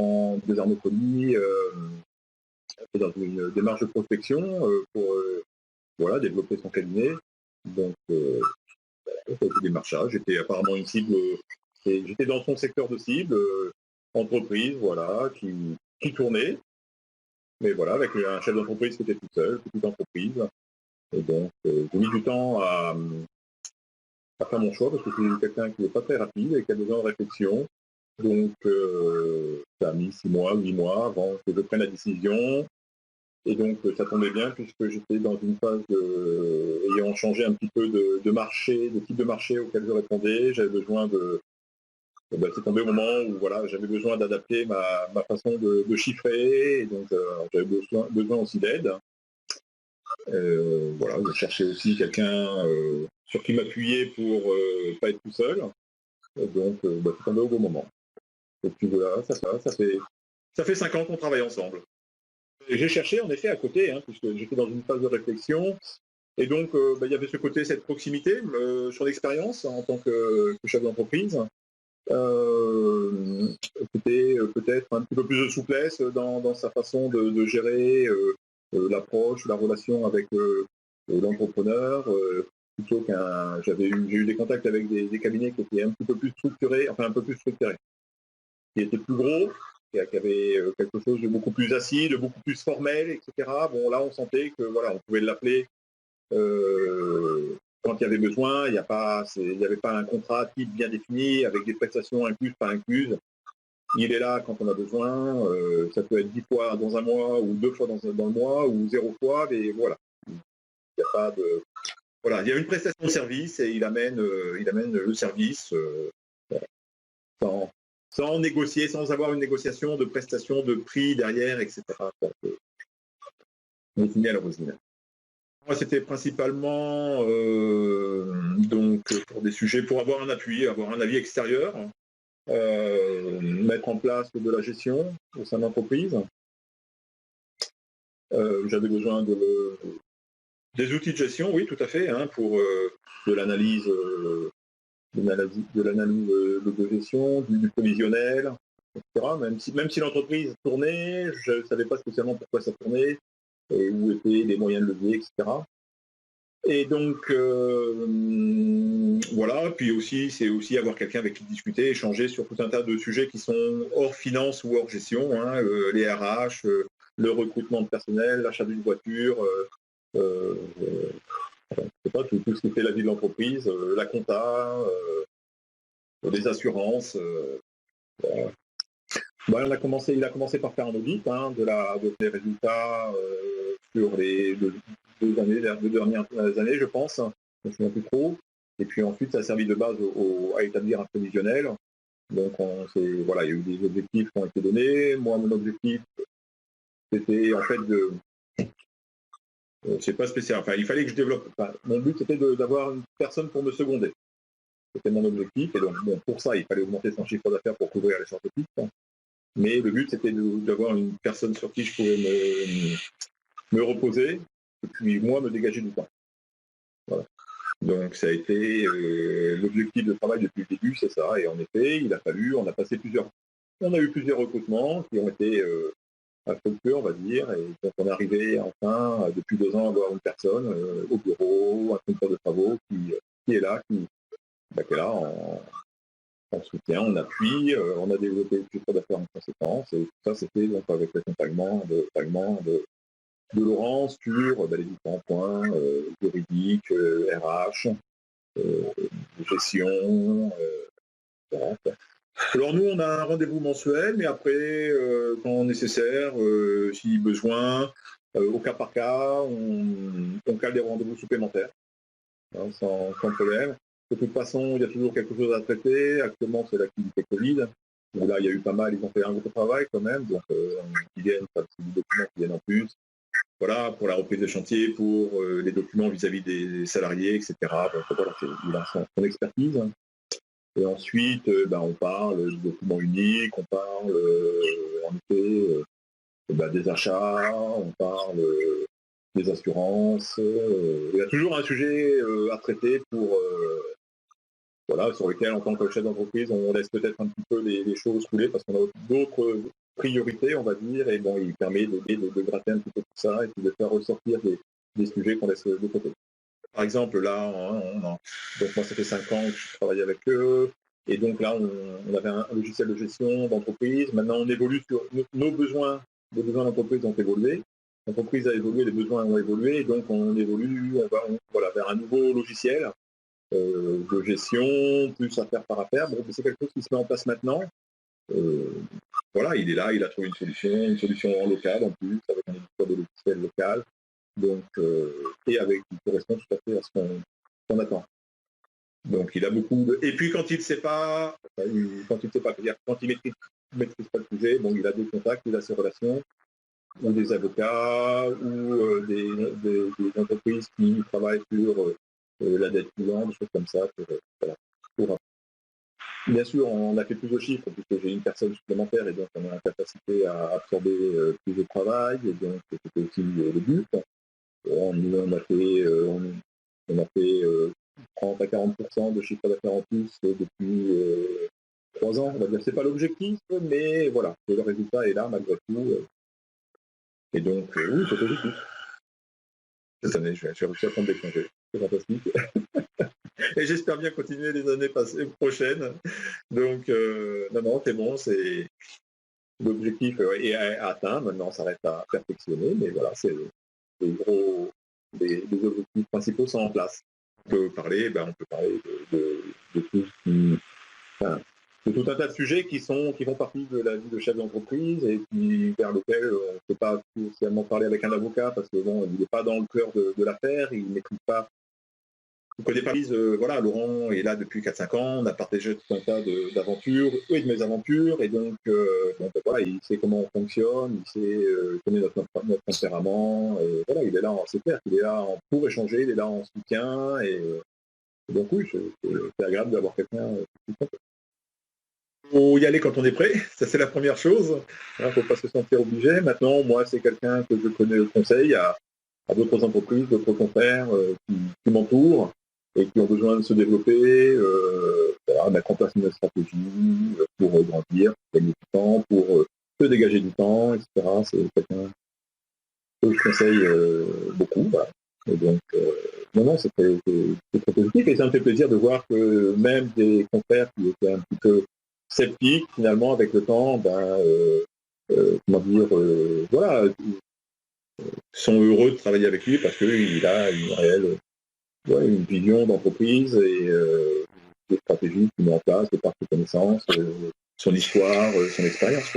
en désarmophonie, dans une démarche de prospection pour voilà, développer son cabinet. Donc, ça a été des démarchages. J'étais apparemment une cible, j'étais dans son secteur de cible, entreprise, voilà, qui tournait. Mais voilà, avec un chef d'entreprise qui était tout seul, petite entreprise. Et donc, j'ai mis du temps à faire mon choix parce que je suis quelqu'un qui n'est pas très rapide et qui a besoin de réflexion. Donc, ça a mis 6 mois, 8 mois avant que je prenne la décision. Et donc, ça tombait bien puisque j'étais dans une phase ayant changé un petit peu de marché, de type de marché auquel je répondais. J'avais besoin c'est tombé au moment où voilà, j'avais besoin d'adapter ma façon de chiffrer. Et donc, j'avais besoin aussi d'aide. Voilà, je cherchais aussi quelqu'un sur qui m'appuyer pour pas être tout seul. Donc, c'est tombé au bon moment. Et puis voilà, ça fait 5 ans qu'on travaille ensemble. Et j'ai cherché en effet à côté, hein, puisque j'étais dans une phase de réflexion. Et donc, il y avait ce côté, cette proximité, son expérience en tant que chef d'entreprise. C'était peut-être un petit peu plus de souplesse dans sa façon de gérer l'approche, la relation avec l'entrepreneur. Plutôt j'ai eu des contacts avec des cabinets qui étaient un petit peu plus structurés, enfin un peu plus structurés, qui étaient plus gros, qui avait quelque chose de beaucoup plus assis, de beaucoup plus formel, etc. Bon, là, on sentait que voilà, on pouvait l'appeler quand il y avait besoin. Il n'y avait pas un contrat type bien défini avec des prestations incluses, pas incluses. Il est là quand on a besoin. Ça peut être 10 fois dans un mois ou 2 fois dans le mois ou 0 fois, mais voilà. Il n'y a pas de voilà. Il y a une prestation de service et il amène le service sans négocier, sans avoir une négociation de prestation, de prix derrière, etc. Donc, on est fini à l'origine. Moi, c'était principalement donc pour des sujets, pour avoir un appui, avoir un avis extérieur, mettre en place de la gestion au sein de l'entreprise. J'avais besoin des outils de gestion, oui, tout à fait, hein, pour de l'analyse de gestion, du prévisionnel, etc. Même si l'entreprise tournait, je ne savais pas spécialement pourquoi ça tournait, où étaient les moyens de levier, etc. Et donc, voilà, puis aussi, c'est aussi avoir quelqu'un avec qui discuter, échanger sur tout un tas de sujets qui sont hors finance ou hors gestion, hein, les RH, le recrutement de personnel, l'achat d'une voiture, pas, tout ce qui fait la vie de l'entreprise, la compta, les assurances. Voilà. Bon, il a commencé par faire un audit hein, des résultats sur les deux dernières années, je pense. Je ne me souviens plus trop. Et puis ensuite, ça a servi de base à établir un prévisionnel. Donc, voilà, il y a eu des objectifs qui ont été donnés. Moi, mon objectif, c'était en fait c'est pas spécial. Enfin, il fallait que je développe. Enfin, mon but, c'était d'avoir une personne pour me seconder. C'était mon objectif. Et donc, bon, pour ça, il fallait augmenter son chiffre d'affaires pour couvrir les sorties de pistes. Mais le but, c'était d'avoir une personne sur qui je pouvais me reposer et puis moi, me dégager du temps. Voilà. Donc, ça a été l'objectif de travail depuis le début, c'est ça. Et en effet, on a eu plusieurs recrutements qui ont été à structure, on va dire. Et donc, on est arrivé enfin, depuis 2 ans, à avoir une personne au bureau, un conducteur de travaux qui est là, qui est là en soutien, en appui, on a développé le chiffre d'affaires en conséquence, et tout ça c'était donc avec l'accompagnement de Laurent sur les différents points juridiques, RH, gestion, etc. Alors nous on a un rendez-vous mensuel, mais après, quand nécessaire, si besoin, au cas par cas, on cale des rendez-vous supplémentaires, hein, sans problème. De toute façon, il y a toujours quelque chose à traiter. Actuellement, c'est l'activité Covid. Bon, là, il y a eu pas mal, ils ont fait un gros travail quand même. Donc, c'est des documents qui viennent en plus. Voilà, pour la reprise des chantiers, pour les documents vis-à-vis des salariés, etc. Donc, voilà, il a son expertise. Et ensuite, on parle de documents uniques, on parle, en effet, des achats, on parle des assurances. Il y a toujours un sujet à traiter sur lesquels, en tant que chef d'entreprise, on laisse peut-être un petit peu les choses couler parce qu'on a d'autres priorité, on va dire, et bon, il permet de gratter un petit peu tout ça et puis de faire ressortir des sujets qu'on laisse de côté. Par exemple, là, donc moi, ça fait 5 ans que je travaille avec eux, et donc là, on avait un logiciel de gestion d'entreprise. Maintenant, on évolue sur nos besoins. Les besoins d'entreprise ont évolué. L'entreprise a évolué, les besoins ont évolué, et donc on évolue voilà, vers un nouveau logiciel de gestion, plus affaire par affaire. Bon, c'est quelque chose qui se met en place maintenant. Voilà, il est là, il a trouvé une solution en local en plus, avec un éditeur de logiciel local, donc, et qui correspond tout à fait à ce qu'on attend. Donc il a beaucoup de... Et puis quand il ne sait pas, c'est-à-dire quand il maîtrise pas le sujet, bon, il a des contacts, il a ses relations, ou des avocats, ou des entreprises qui travaillent sur la dette client, des choses comme ça. Pour Bien sûr, on a fait plus de chiffres puisque j'ai une personne supplémentaire et donc on a la capacité à absorber plus de travail, et donc c'était aussi le but. On a fait 30 à 40% de chiffre d'affaires en plus depuis 3 ans. On va dire que c'est pas l'objectif, mais voilà, le résultat est là malgré tout. Et donc, oui, c'est positif. Cette année, j'ai réussi à prendre des congés. C'est fantastique. Et j'espère bien continuer les années prochaines. Donc, non, c'est bon, c'est l'objectif est atteint. Maintenant, ça reste à perfectionner, mais voilà, c'est les objectifs principaux sont en place. On peut parler de tout de tout un tas de sujets qui font partie de la vie de chef d'entreprise et vers lesquels on ne peut pas spécialement parler avec un avocat parce que bon, il n'est pas dans le cœur de l'affaire, il ne maîtrise pas. Vous connaissez pas voilà, Laurent est là depuis 4-5 ans, on a partagé tout un tas d'aventures, et de mésaventures, et donc voilà, il sait comment on fonctionne, il connaît notre tempérament, et voilà, il est là, c'est clair, il est là pour échanger, il est là en soutien, et donc oui, c'est agréable d'avoir quelqu'un qui compte. Il faut y aller quand on est prêt, ça c'est la première chose, il ne faut pas se sentir obligé. Maintenant, moi, c'est quelqu'un que je connais le conseil à d'autres entreprises, d'autres confrères qui m'entourent, et qui ont besoin de se développer, mettre en place une stratégie pour grandir, pour gagner du temps, pour se dégager du temps, etc. C'est quelqu'un que je conseille beaucoup. Voilà. Et donc, non, c'est très positif, et ça me fait plaisir de voir que même des confrères qui étaient un petit peu sceptiques, finalement, avec le temps, comment dire, voilà, sont heureux de travailler avec lui parce qu'il a une réelle une vision d'entreprise et des stratégies qu'il met en place, de par ses connaissances, son histoire, son expérience.